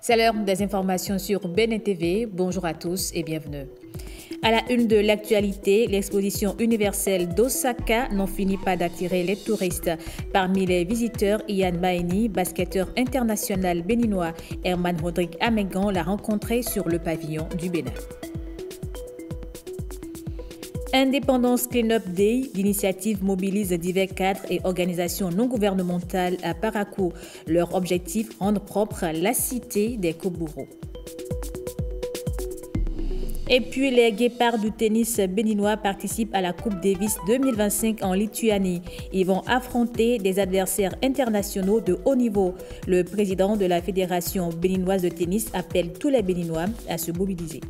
C'est l'heure des informations sur Bénin TV. Bonjour à tous et bienvenue. À la une de l'actualité, l'exposition universelle d'Osaka n'en finit pas d'attirer les touristes. Parmi les visiteurs, Ian Maeni, basketteur international béninois, Herman Rodrigue Amégan l'a rencontré sur le pavillon du Bénin. Independence Cleanup Day, l'initiative mobilise divers cadres et organisations non gouvernementales à Parakou. Leur objectif, rendre propre la cité des Koburo. Et puis, les guépards du tennis béninois participent à la Coupe Davis 2025 en Lituanie. Ils vont affronter des adversaires internationaux de haut niveau. Le président de la Fédération béninoise de tennis appelle tous les Béninois à se mobiliser.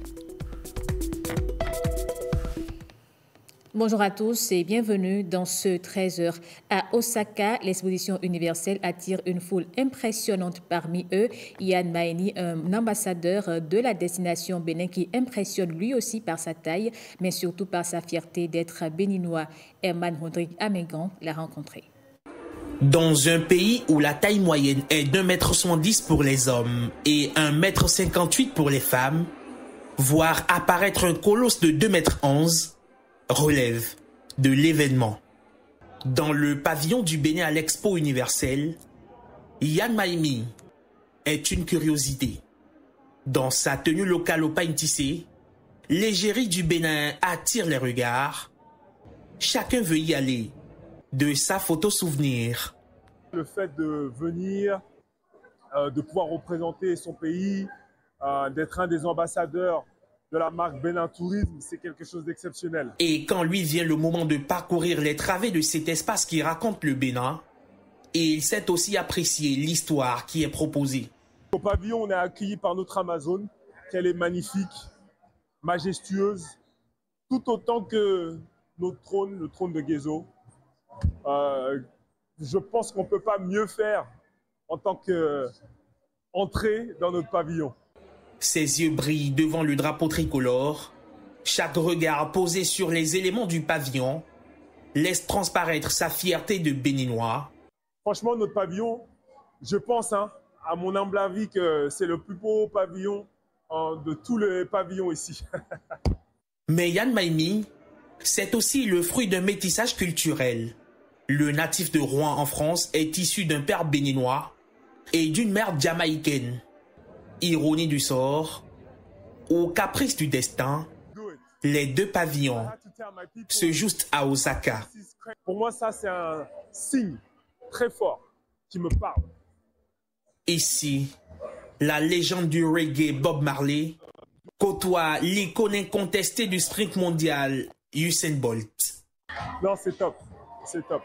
Bonjour à tous et bienvenue dans ce 13h. À Osaka, l'exposition universelle attire une foule impressionnante. Parmi eux, Ian Maeni, un ambassadeur de la destination Bénin qui impressionne lui aussi par sa taille, mais surtout par sa fierté d'être béninois. Herman Rodrigue Amégan l'a rencontré. Dans un pays où la taille moyenne est d'1,70 m pour les hommes et 1,58 m pour les femmes, voir apparaître un colosse de 2,11 m relève de l'événement. Dans le pavillon du Bénin à l'Expo universelle, Ian Maeni est une curiosité. Dans sa tenue locale au pagne tissé, l'égérie du Bénin attire les regards. Chacun veut y aller de sa photo souvenir. Le fait de venir, de pouvoir représenter son pays, d'être un des ambassadeurs de la marque Bénin Tourisme, c'est quelque chose d'exceptionnel. Et quand lui vient le moment de parcourir les travées de cet espace qui raconte le Bénin, il sait aussi apprécier l'histoire qui est proposée. Au pavillon, on est accueilli par notre Amazone, qu'elle est magnifique, majestueuse, tout autant que notre trône, le trône de Guézo. Je pense qu'on ne peut pas mieux faire en tant qu'entrée dans notre pavillon. Ses yeux brillent devant le drapeau tricolore. Chaque regard posé sur les éléments du pavillon laisse transparaître sa fierté de Béninois. Franchement, notre pavillon, je pense, à mon humble avis, que c'est le plus beau pavillon de tous les pavillons ici. Mais Ian Maeni, c'est aussi le fruit d'un métissage culturel. Le natif de Rouen en France est issu d'un père béninois et d'une mère jamaïcaine. Ironie du sort, ou caprice du destin, les deux pavillons se jouent à Osaka. Pour moi, ça, c'est un signe très fort qui me parle. Ici, la légende du reggae Bob Marley côtoie l'icône incontestée du sprint mondial Usain Bolt. Non, c'est top. C'est top.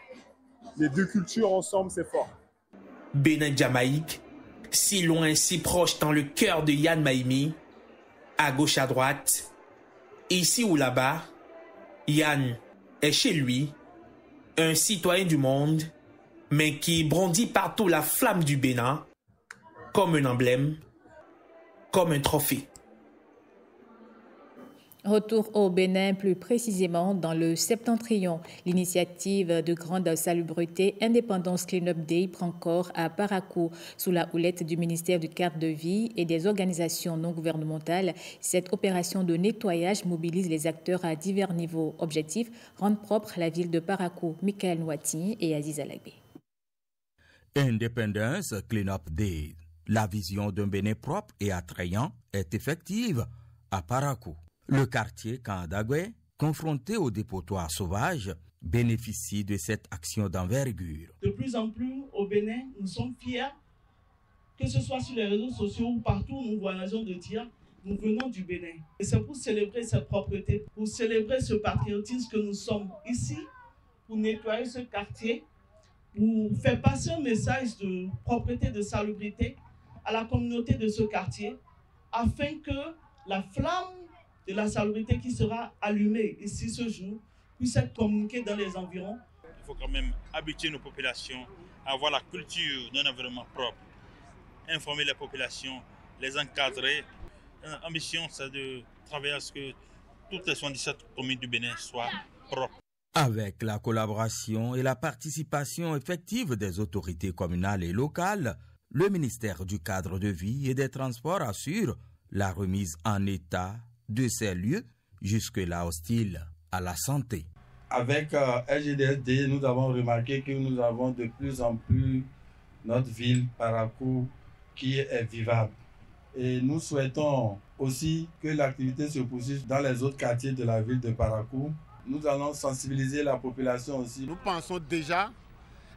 Les deux cultures ensemble, c'est fort. Bénin-Jamaïque, si loin, si proche dans le cœur de Ian Maeni, à gauche, à droite, ici ou là-bas, Ian est chez lui, un citoyen du monde, mais qui brandit partout la flamme du Bénin, comme un emblème, comme un trophée. Retour au Bénin, plus précisément dans le Septentrion. L'initiative de grande salubrité Independence Cleanup Day prend corps à Parakou. Sous la houlette du ministère du cadre de vie et des organisations non gouvernementales, cette opération de nettoyage mobilise les acteurs à divers niveaux. Objectif, rendre propre la ville de Parakou. Michael Nwati et Aziz Alagbe. Independence Cleanup Day. La vision d'un Bénin propre et attrayant est effective à Parakou. Le quartier Kandagwe, confronté aux dépotoirs sauvages, bénéficie de cette action d'envergure. De plus en plus au Bénin, nous sommes fiers, que ce soit sur les réseaux sociaux ou partout où nous voyageons de dire nous venons du Bénin. Et c'est pour célébrer cette propreté, pour célébrer ce patriotisme que nous sommes ici, pour nettoyer ce quartier, pour faire passer un message de propreté, de salubrité à la communauté de ce quartier, afin que la flamme de la salubrité qui sera allumée ici ce jour puisse être communiquée dans les environs. Il faut quand même habituer nos populations à avoir la culture d'un environnement propre, informer les populations, les encadrer. L'ambition, c'est de travailler à ce que toutes les 77 communes du Bénin soient propres. Avec la collaboration et la participation effective des autorités communales et locales, le ministère du Cadre de vie et des Transports assure la remise en état de ces lieux jusque-là hostiles à la santé. Avec LGDSD, nous avons remarqué que nous avons de plus en plus notre ville, Parakou, qui est vivable. Et nous souhaitons aussi que l'activité se poursuive dans les autres quartiers de la ville de Parakou. Nous allons sensibiliser la population aussi. Nous pensons déjà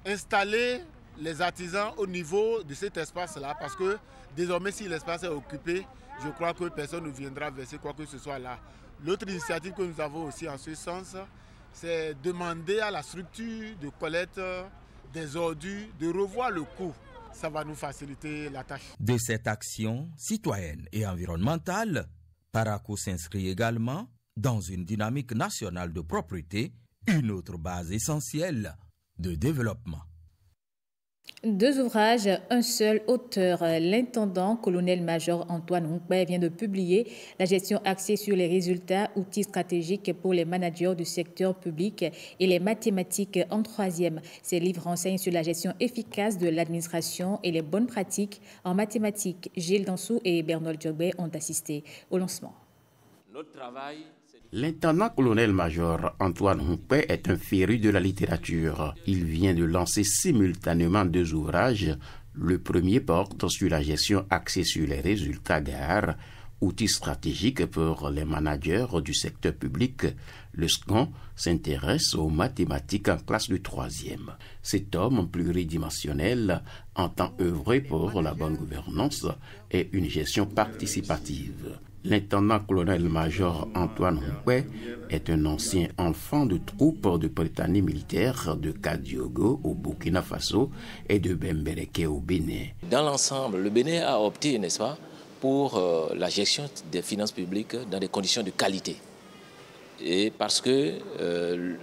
installer les artisans au niveau de cet espace-là parce que désormais, si l'espace est occupé, je crois que personne ne viendra verser quoi que ce soit là. L'autre initiative que nous avons aussi en ce sens, c'est demander à la structure de collecte des ordures de revoir le coût. Ça va nous faciliter la tâche. De cette action citoyenne et environnementale, Parakou s'inscrit également dans une dynamique nationale de propreté, une autre base essentielle de développement. 2 ouvrages, un seul auteur. L'intendant colonel-major Antoine Hunkwe vient de publier La gestion axée sur les résultats, outils stratégiques pour les managers du secteur public et les mathématiques en 3e. Ces livres renseignent sur la gestion efficace de l'administration et les bonnes pratiques en mathématiques. Gilles Dansou et Bernol Djogbe ont assisté au lancement. Notre travail. L'intendant-colonel-major Antoine Hunkwe est un féru de la littérature. Il vient de lancer simultanément 2 ouvrages. Le premier porte sur la gestion axée sur les résultats GAR, outils stratégiques pour les managers du secteur public. Le second s'intéresse aux mathématiques en classe de 3e. Cet homme pluridimensionnel entend œuvrer pour la bonne gouvernance et une gestion participative. L'intendant-colonel-major Antoine Hunkwe est un ancien enfant de troupe de Britanniques militaires de Kadiogo au Burkina Faso et de Bembereke au Bénin. Dans l'ensemble, le Bénin a opté, n'est-ce pas, pour la gestion des finances publiques dans des conditions de qualité. Et parce que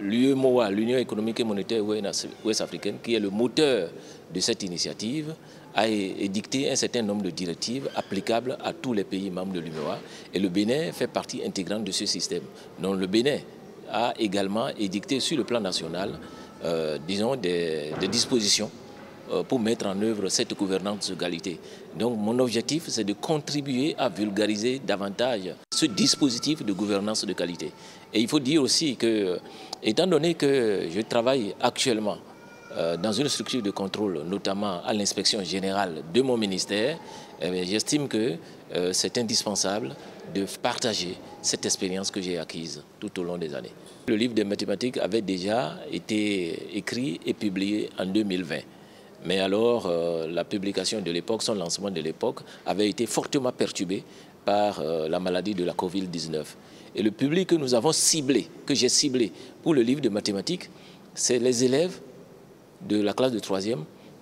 l'UEMOA, l'Union économique et monétaire ouest-africaine, qui est le moteur de cette initiative, a édicté un certain nombre de directives applicables à tous les pays membres de l'UEMOA. Et le Bénin fait partie intégrante de ce système. Donc le Bénin a également édicté sur le plan national, disons, des dispositions pour mettre en œuvre cette gouvernance de qualité. Donc mon objectif, c'est de contribuer à vulgariser davantage ce dispositif de gouvernance de qualité. Et il faut dire aussi que, étant donné que je travaille actuellement dans une structure de contrôle, notamment à l'inspection générale de mon ministère, j'estime que c'est indispensable de partager cette expérience que j'ai acquise tout au long des années. Le livre de mathématiques avait déjà été écrit et publié en 2020. Mais alors, la publication de l'époque, son lancement de l'époque, avait été fortement perturbé par la maladie de la Covid-19. Et le public que nous avons ciblé, que j'ai ciblé pour le livre de mathématiques, c'est les élèves de la classe de 3e,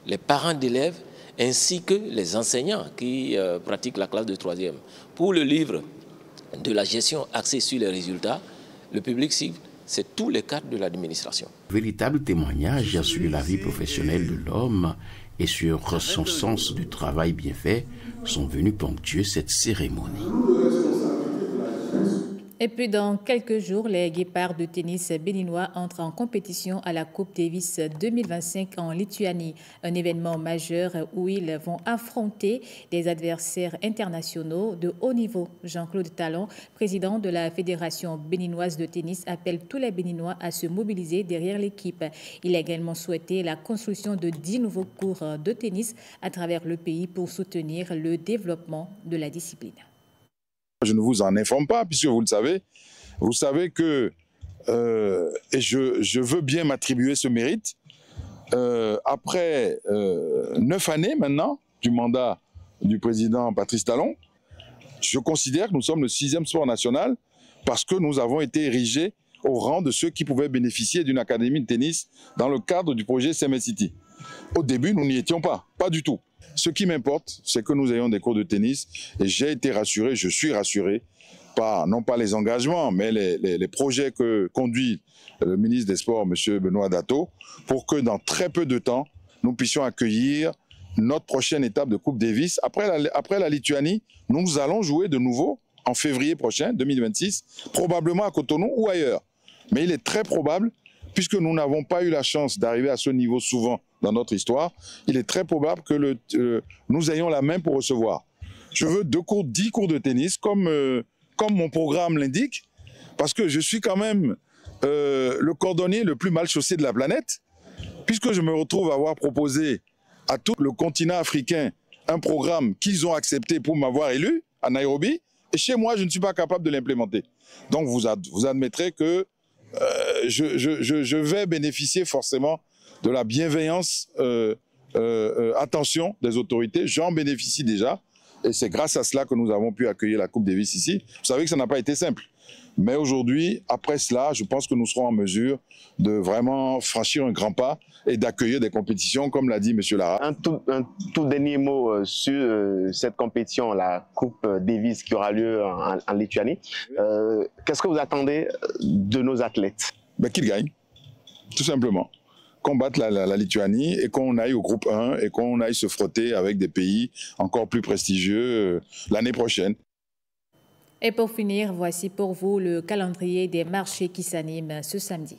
les parents d'élèves, ainsi que les enseignants qui pratiquent la classe de 3e. Pour le livre de la gestion axée sur les résultats, le public cible, c'est tous les cadres de l'administration. Véritable témoignage sur la vie professionnelle de l'homme et sur son sens du travail bien fait sont venus ponctuer cette cérémonie. Et puis dans quelques jours, les guépards de tennis béninois entrent en compétition à la Coupe Davis 2025 en Lituanie, un événement majeur où ils vont affronter des adversaires internationaux de haut niveau. Jean-Claude Talon, président de la Fédération béninoise de tennis, appelle tous les Béninois à se mobiliser derrière l'équipe. Il a également souhaité la construction de 10 nouveaux cours de tennis à travers le pays pour soutenir le développement de la discipline. Je ne vous en informe pas, puisque vous le savez. Vous savez que, et je veux bien m'attribuer ce mérite, après 9 années maintenant du mandat du président Patrice Talon, je considère que nous sommes le 6e sport national parce que nous avons été érigés au rang de ceux qui pouvaient bénéficier d'une académie de tennis dans le cadre du projet CMS City. Au début, nous n'y étions pas du tout. Ce qui m'importe, c'est que nous ayons des cours de tennis et j'ai été rassuré, je suis rassuré par, non pas les engagements, mais les projets que conduit le ministre des Sports, M. Benoît Dato, pour que dans très peu de temps, nous puissions accueillir notre prochaine étape de Coupe Davis. Après la Lituanie, nous allons jouer de nouveau en février prochain, 2026, probablement à Cotonou ou ailleurs. Mais il est très probable, puisque nous n'avons pas eu la chance d'arriver à ce niveau souvent dans notre histoire, il est très probable que nous ayons la main pour recevoir. Je veux 10 cours de tennis, comme mon programme l'indique, parce que je suis quand même le cordonnier le plus mal chaussé de la planète, puisque je me retrouve à avoir proposé à tout le continent africain un programme qu'ils ont accepté pour m'avoir élu à Nairobi, et chez moi, je ne suis pas capable de l'implémenter. Donc, vous admettrez que je vais bénéficier forcément de la bienveillance, attention des autorités. J'en bénéficie déjà, et c'est grâce à cela que nous avons pu accueillir la Coupe Davis ici. Vous savez que ça n'a pas été simple. Mais aujourd'hui, après cela, je pense que nous serons en mesure de vraiment franchir un grand pas et d'accueillir des compétitions, comme l'a dit M. Lara. Un tout dernier mot sur cette compétition, la Coupe Davis qui aura lieu en Lituanie. Qu'est-ce que vous attendez de nos athlètes? Qu'ils gagnent, tout simplement. Combattre la Lituanie et qu'on aille au groupe 1 et qu'on aille se frotter avec des pays encore plus prestigieux l'année prochaine. Et pour finir, voici pour vous le calendrier des marchés qui s'animent ce samedi.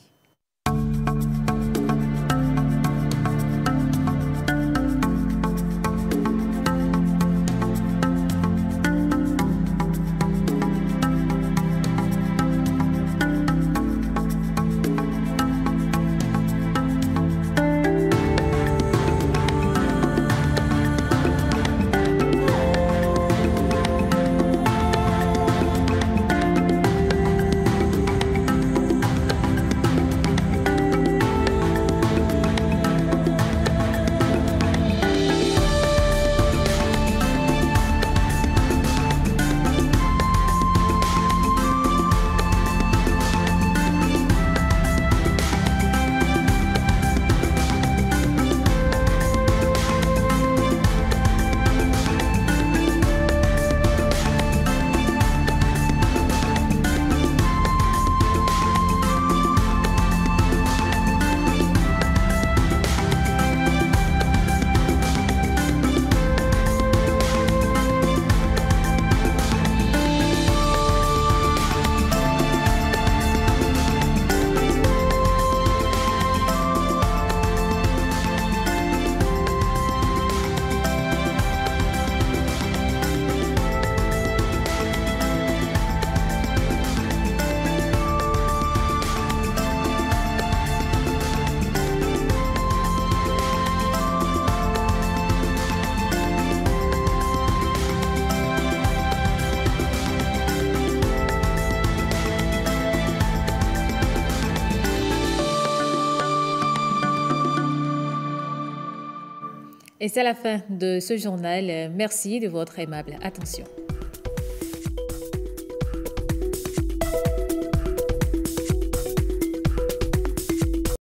Et c'est la fin de ce journal. Merci de votre aimable attention.